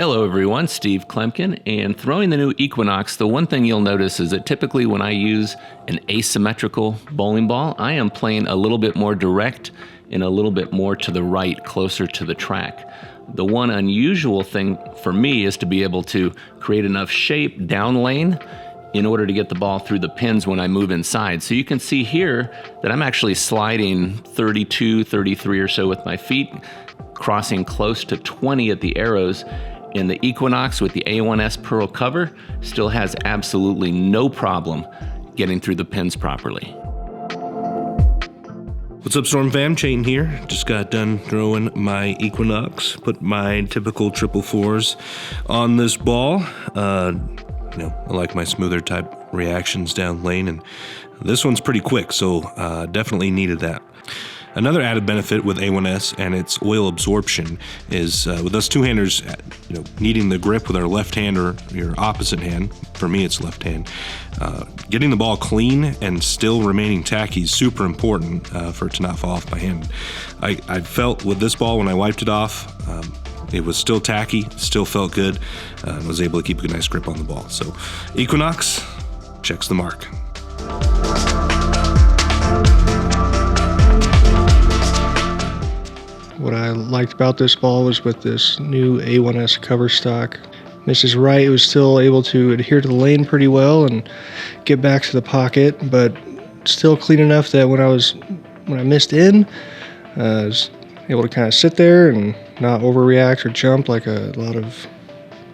Hello everyone, Steve Klemkin, and throwing the new EquinoX, the one thing you'll notice is that typically when I use an asymmetrical bowling ball, I am playing a little bit more direct and a little bit more to the right, closer to the track. The one unusual thing for me is to be able to create enough shape down lane in order to get the ball through the pins when I move inside. So you can see here that I'm actually sliding 32, 33 or so with my feet, crossing close to 20 at the arrows. And the EquinoX with the A1S Pearl cover still has absolutely no problem getting through the pins properly. What's up, Storm fam? Chayton here. Just got done throwing my EquinoX. Put my typical 444s on this ball. I like my smoother type reactions down lane, and this one's pretty quick, so definitely needed that. Another added benefit with A1S and its oil absorption is with us two-handers, needing the grip with our left hand or your opposite hand, for me it's left hand, getting the ball clean and still remaining tacky is super important for it to not fall off my hand. I felt with this ball when I wiped it off, it was still tacky, still felt good, and was able to keep a nice grip on the ball. So EquinoX checks the mark. What I liked about this ball was with this new A1S Coverstock. Mrs. Wright was still able to adhere to the lane pretty well and get back to the pocket, but still clean enough that when I missed in, I was able to kind of sit there and not overreact or jump like a lot of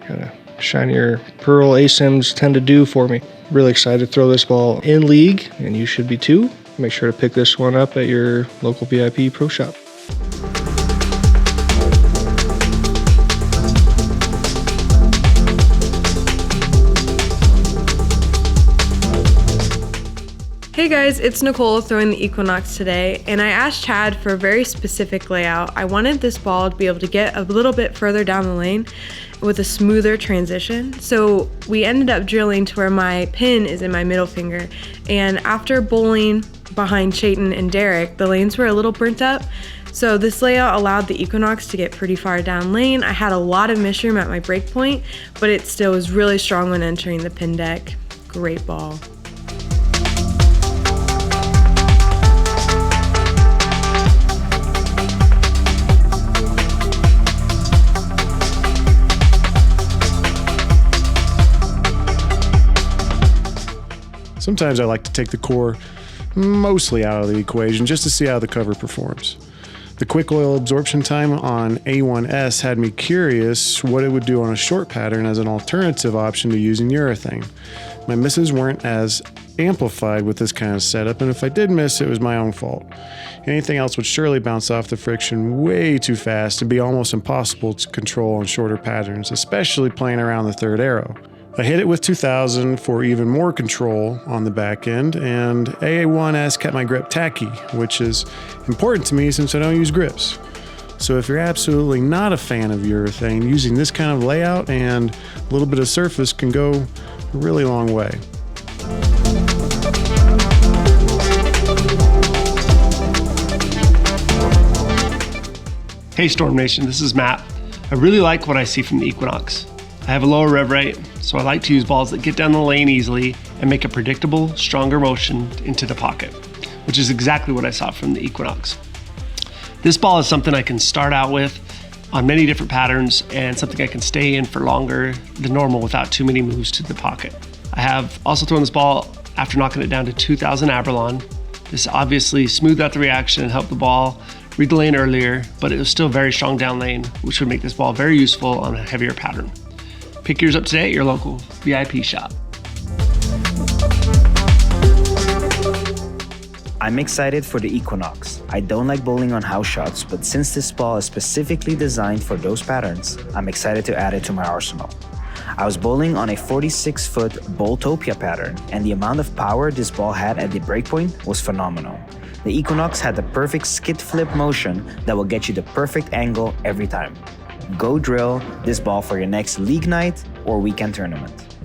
kind of shinier Pearl ASIMs tend to do for me. Really excited to throw this ball in league, and you should be too. Make sure to pick this one up at your local VIP pro shop. Hey guys, it's Nichole throwing the EquinoX today, and I asked Chad for a very specific layout. I wanted this ball to be able to get a little bit further down the lane with a smoother transition. So we ended up drilling to where my pin is in my middle finger, and after bowling behind Chayton and Derek, the lanes were a little burnt up. So this layout allowed the EquinoX to get pretty far down lane. I had a lot of miss room at my break point, but it still was really strong when entering the pin deck. Great ball. Sometimes I like to take the core mostly out of the equation just to see how the cover performs. The quick oil absorption time on A1S had me curious what it would do on a short pattern as an alternative option to using urethane. My misses weren't as amplified with this kind of setup, and if I did miss, it was my own fault. Anything else would surely bounce off the friction way too fast and be almost impossible to control on shorter patterns, especially playing around the third arrow. I hit it with 2000 for even more control on the back end, and A1S kept my grip tacky, which is important to me since I don't use grips. So if you're absolutely not a fan of urethane, using this kind of layout and a little bit of surface can go a really long way. Hey Storm Nation, this is Matt. I really like what I see from the EquinoX. I have a lower rev rate, so I like to use balls that get down the lane easily and make a predictable, stronger motion into the pocket, which is exactly what I saw from the EquinoX. This ball is something I can start out with on many different patterns and something I can stay in for longer than normal without too many moves to the pocket. I have also thrown this ball after knocking it down to 2000 Abralon. This obviously smoothed out the reaction and helped the ball read the lane earlier, but it was still very strong down lane, which would make this ball very useful on a heavier pattern. Pick yours up today at your local VIP shop. I'm excited for the EquinoX. I don't like bowling on house shots, but since this ball is specifically designed for those patterns, I'm excited to add it to my arsenal. I was bowling on a 46-foot Bowltopia pattern, and the amount of power this ball had at the breakpoint was phenomenal. The EquinoX had the perfect skid flip motion that will get you the perfect angle every time. Go drill this ball for your next league night or weekend tournament.